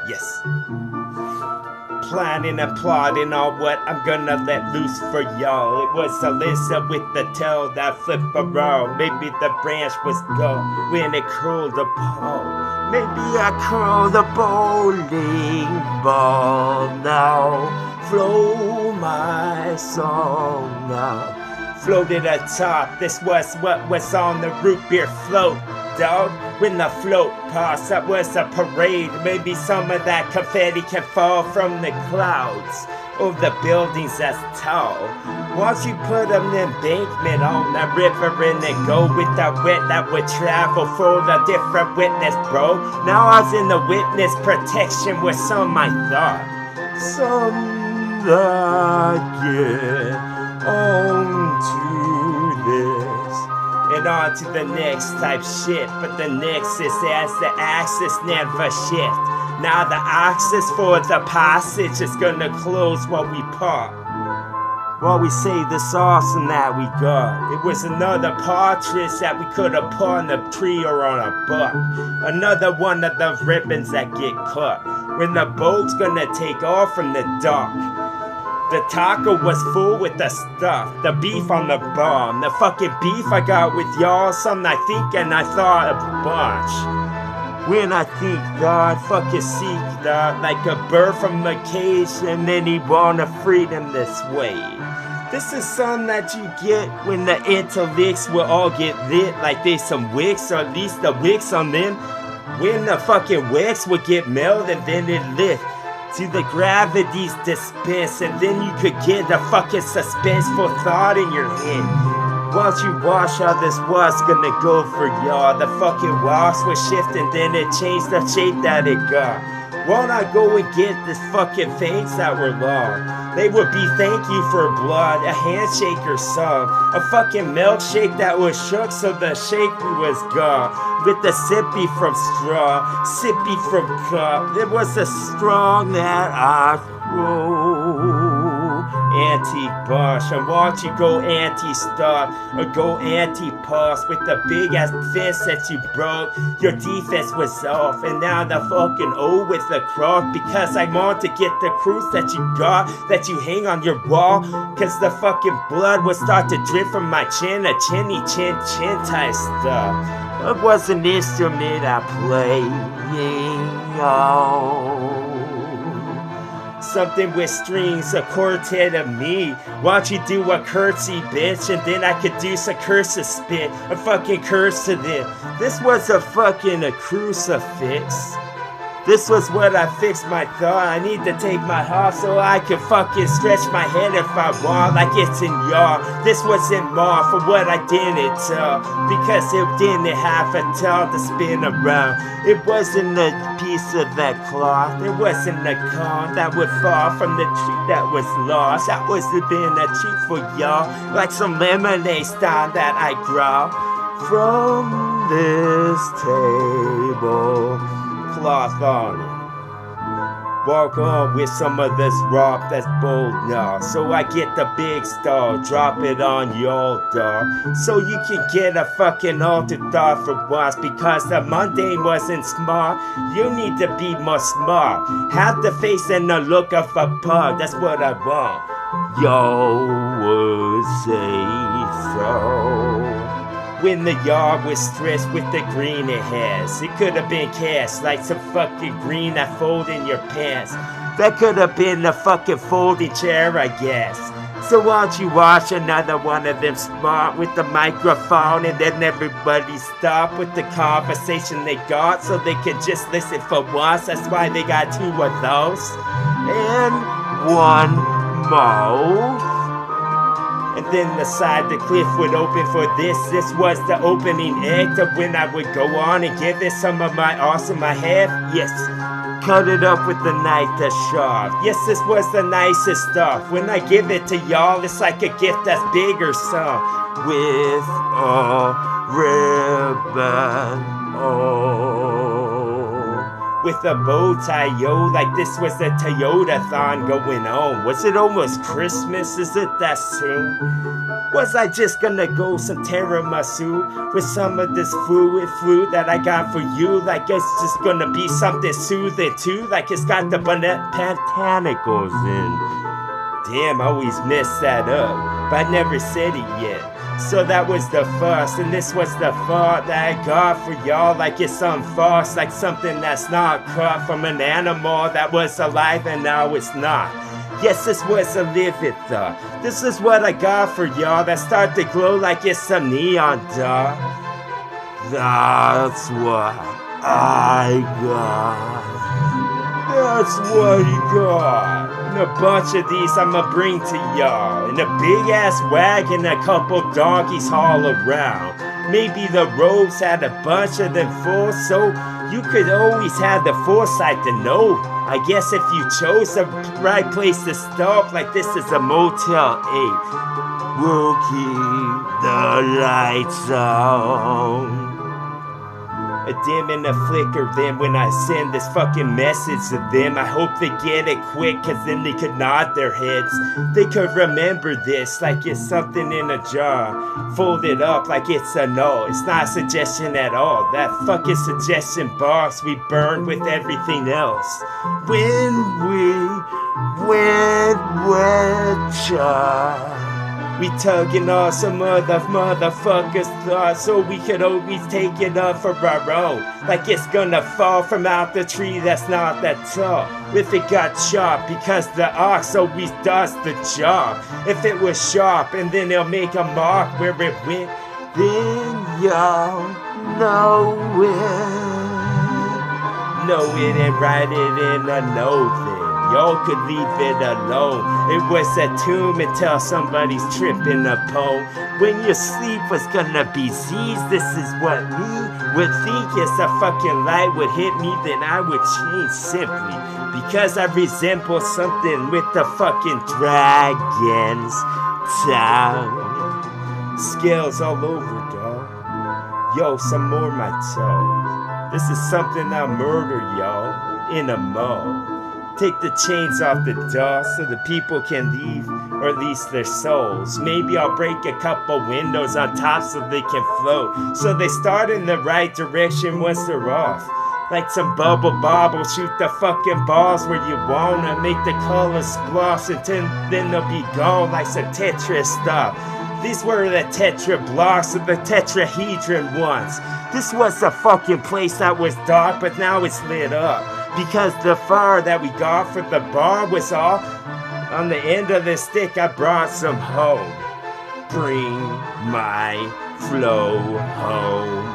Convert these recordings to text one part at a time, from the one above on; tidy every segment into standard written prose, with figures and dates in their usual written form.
Yes. Planning and plotting on what I'm gonna let loose for y'all. It was a lizard with the tail that flipped around. Maybe the branch was gone when it curled the pole. Maybe I curled the bowling ball now. Flow my song now. Floated atop, this was what was on the root beer float, dog. When the float passed, that was a parade. Maybe some of that confetti can fall from the clouds or the buildings that's tall. Once you put an embankment on the river and then go with the wit that would travel for the different witness, bro. Now I was in the witness protection with some I thought. Some that get on to this and on to the next type shit, but the next is as the axis never shift. Now the axis for the passage is gonna close while we part, while we say the awesome that we got. It was another partridge that we could have put on a tree or on a buck. Another one of the ribbons that get cut when the boat's gonna take off from the dock. The taco was full with the stuff, the beef on the bone. The fucking beef I got with y'all, something I think and I thought a bunch. When I think God fucking seek that like a bird from a cage and then he wanna freedom this way. This is something that you get when the intellects will all get lit like they some wicks, or at least the wicks on them. When the fucking wicks would get melted and then it lit to the gravity's dispense, and then you could get a fucking suspenseful thought in your head. Once you watch how this was gonna go for y'all, the fucking walls would shift and then it changed the shape that it got. Won't I go and get this fucking things that were long? They would be thank you for blood, a handshake or some, a fucking milkshake that was shook so the shake was gone. With the sippy from straw, sippy from cup, there was a strong that I threw. Anti-bush, I want you go anti-stop or go anti-pulse with the big ass fist that you broke. Your defense was off and now the fucking O with the cross, because I want to get the cruise that you got, that you hang on your wall, cause the fucking blood would start to drip from my chin, a chinny chin type stuff. It was an instrument I playing on. Something with strings, a quartet of me. Watch you do a curtsy, bitch, and then I could do some cursive spit, a fucking curse to them. This was a crucifix. This was what I fixed my thought. I need to take my heart so I can fucking stretch my head if I want, like it's in y'all. This wasn't more for what I didn't tell, because it didn't have a tail to spin around. It wasn't a piece of that cloth. It wasn't a cone that would fall from the tree that was lost. That was been a treat for y'all, like some lemonade stand that I grow from this table. Cloth on it. Walk on with some of this rock that's bold now. So I get the big star, drop it on y'all, dog. So you can get a fucking altered thought for once, because the mundane wasn't smart. You need to be more smart. Have the face and the look of a pug, that's what I want. Y'all would say so. When the yard was stressed with the green it has, it could have been cast like some fucking green that fold in your pants. That could have been a fucking folding chair, I guess. So why don't you watch another one of them smart with the microphone, and then everybody stop with the conversation they got so they can just listen for once. That's why they got two of those. And one mouth. And then the side the cliff would open for this. This was the opening act of when I would go on and give it some of my awesome I have. Yes, cut it up with the knife that's sharp. Yes, this was the nicest stuff. When I give it to y'all, it's like a gift that's bigger, son. With a ribbon, with a bow tie, yo, like this was a Toyota-thon going on. Was it almost Christmas? Is it that soon? Was I just gonna go some tiramisu with some of this fluid that I got for you? Like it's just gonna be something soothing too, like it's got the botanicals in. Damn, I always mess that up, but I never said it yet. So that was the first, and this was the thought that I got for y'all. Like it's some farce, like something that's not caught from an animal that was alive and now it's not. Yes, this was a living thought. This is what I got for y'all that start to glow like it's some neon, dog. That's what I got. That's what you got. And a bunch of these I'ma bring to y'all. In a big ass wagon, a couple donkeys haul around. Maybe the roads had a bunch of them full, so you could always have the foresight to know. I guess if you chose the right place to stop, like this is a Motel 8. We'll keep the lights on. A dim and a flicker, then when I send this fucking message to them, I hope they get it quick, cause then they could nod their heads. They could remember this like it's something in a jar, folded up like it's a no. It's not a suggestion at all. That fucking suggestion box we burned with everything else. When we went wet, we tugging on some motherfuckers' thoughts so we could always take it up for our own. Like it's gonna fall from out the tree that's not that tall. If it got chopped, because the ox always does the job. If it was sharp and then it'll make a mark where it went, then y'all know it and write it in a note. Y'all could leave it alone. It was a tomb until somebody's tripping a pole. When your sleep was gonna be seized, this is what me would think. If a fucking light would hit me, then I would change simply. Because I resemble something with the fucking dragon's tongue. Scales all over, dog. Yo, some more my toes. This is something I'll murder, y'all, in a mo. Take the chains off the door so the people can leave, or at least their souls. Maybe I'll break a couple windows on top so they can float, so they start in the right direction once they're off. Like some bubble bobble, shoot the fucking balls where you wanna. Make the colors splosh and then they'll be gone like some Tetris stuff. These were the tetra blocks of the tetrahedron ones. This was a fucking place that was dark, but now it's lit up. Because the fire that we got for the bar was all on the end of the stick. I brought some home. Bring my flow home.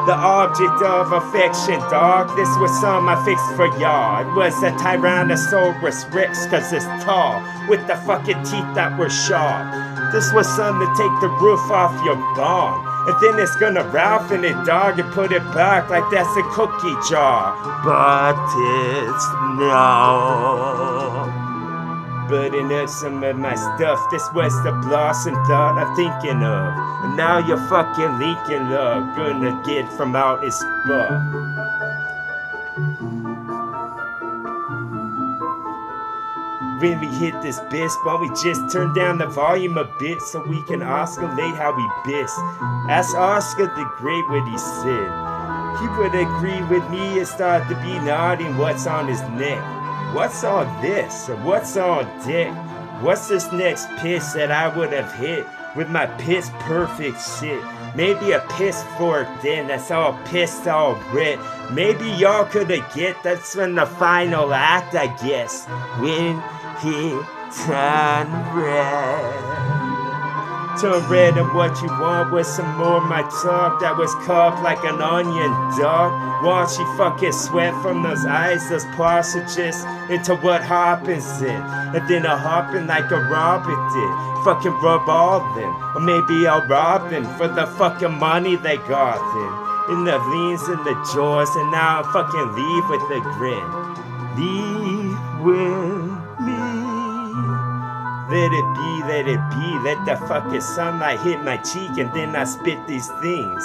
The object of affection, dog. This was some I fixed for y'all. It was a Tyrannosaurus Rex, cause it's tall, with the fucking teeth that were sharp. This was some to take the roof off your bomb. And then it's gonna Ralph in it, dog, and put it back like that's a cookie jar. But it's no. Burning up some of my stuff. This was the blossom thought I'm thinking of. And now you're fucking leaking love. Gonna get from out his spot. When we hit this bitch, why we just turn down the volume a bit so we can oscillate how we biss. Ask Oscar the Great what he said. He would agree with me and start to be nodding what's on his neck. What's all this? Or what's on deck? What's this next piss that I would have hit with my piss perfect shit? Maybe a piss fork then that's all pissed all red. Maybe y'all coulda get that's when the final act, I guess. When he turned red. Turn red and what you want was some more my talk that was carved like an onion, dog. While she fucking sweat from those eyes, those passages into what happens in. And then I'll hop in like a robber did. Fucking rub all them. Or maybe I'll rob them for the fucking money they got them. In the leans and the jaws, and now I fucking leave with a grin. Leave with me. Let it be, let it be. Let the fucking sunlight hit my cheek and then I spit these things.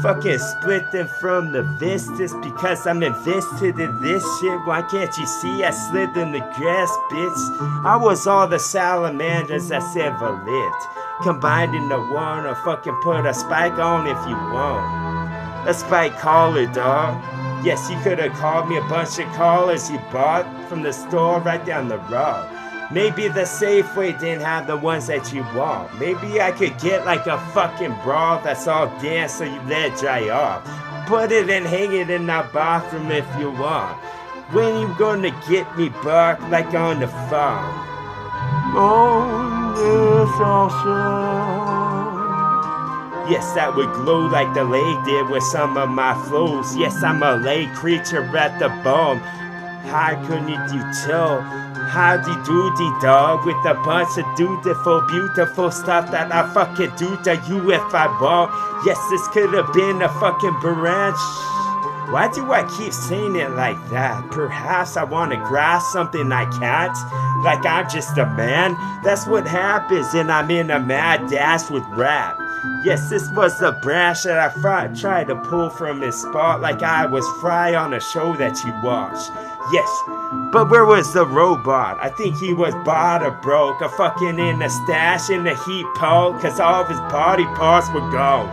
Fucking split them from the vistas because I'm invested in this shit. Why can't you see I slid in the grass, bitch? I was all the salamanders that's ever lived, combined into one, or fucking put a spike on if you want. A spike collar, dog. Yes, you could have called me a bunch of collars you bought from the store right down the road. Maybe the Safeway didn't have the ones that you want. Maybe I could get like a fucking bra that's all damp so you let it dry off. Put it and hang it in the bathroom if you want. When you gonna get me back like on the phone? Oh, yes, awesome. Yes, that would glow like the lake did with some of my flows. Yes, I'm a lake creature at the bone. How couldn't you tell? Howdy doody dog with a bunch of beautiful stuff that I fucking do to you if I want. Yes, this could have been a fucking branch. Why do I keep saying it like that? Perhaps I want to grasp something I can't, like I'm just a man. That's what happens and I'm in a mad dash with rap. Yes, this was the branch that I tried to pull from his spot like I was Fry on a show that you watched. Yes, but where was the robot? I think he was bought or broke, or fucking in a stash in the heat pole, cause all of his body parts were gone.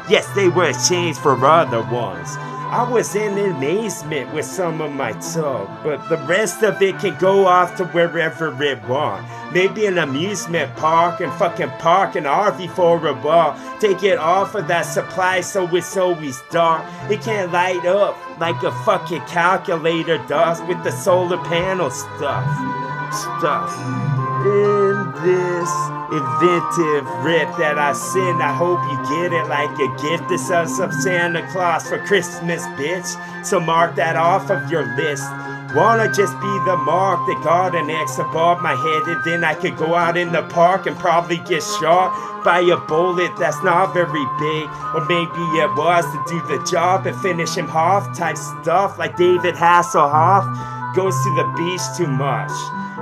Yes, they were exchanged for other ones. I was in amazement with some of my talk, but the rest of it can go off to wherever it want. Maybe an amusement park and fucking park an RV for a while. Take it off of that supply so it's always dark. It can't light up like a fucking calculator does with the solar panel stuff. In this inventive rip that I send, I hope you get it like a gift of some Santa Claus for Christmas, bitch. So mark that off of your list. Wanna just be the mark that got an X above my head, and then I could go out in the park and probably get shot by a bullet that's not very big. Or maybe it was to do the job and finish him off type stuff like David Hasselhoff goes to the beach too much.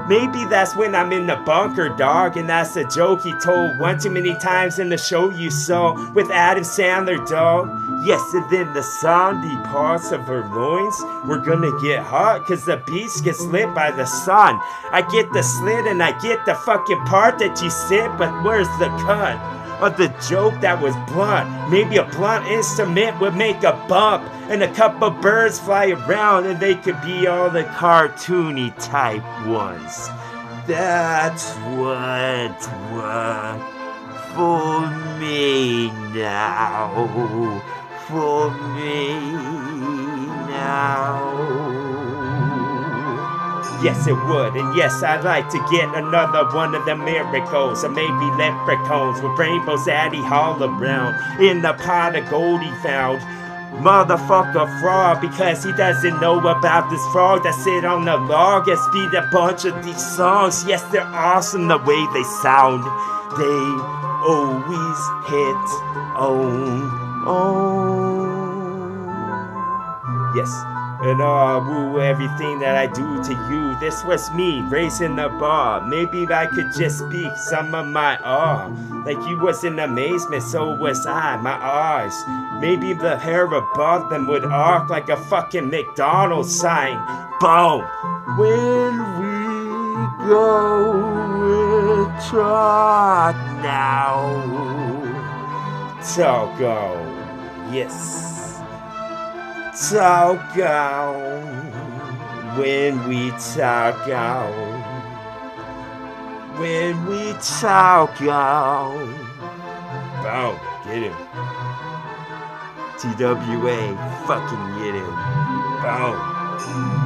Maybe that's when I'm in the bunker, dog, and that's a joke he told one too many times in the show you saw with Adam Sandler, dog. Yes, and then the sandy parts of her loins were gonna get hot cause the beach gets lit by the sun. I get the slit and I get the fucking part that you said, but where's the cut of the joke that was blunt? Maybe a blunt instrument would make a bump and a couple birds fly around and they could be all the cartoony type ones. That's what for me now. For me now. Yes, it would, and yes, I'd like to get another one of the miracles, or maybe leprechauns with rainbows that he haul around in the pot of gold he found. Motherfucker frog, because he doesn't know about this frog that sit on the log and speed a bunch of these songs. Yes, they're awesome the way they sound. They always hit on. Yes, and woo, everything that I do to you. This was me raising the bar. Maybe I could just speak some of my awe. Like you was in amazement, so was I, my eyes. Maybe the hair above them would arc like a fucking McDonald's sign. Boom! When we go talk now. Talk. Yes. Talk out when we talk out. When we talk out. Boom, get him. TWA, fucking get him. Boom.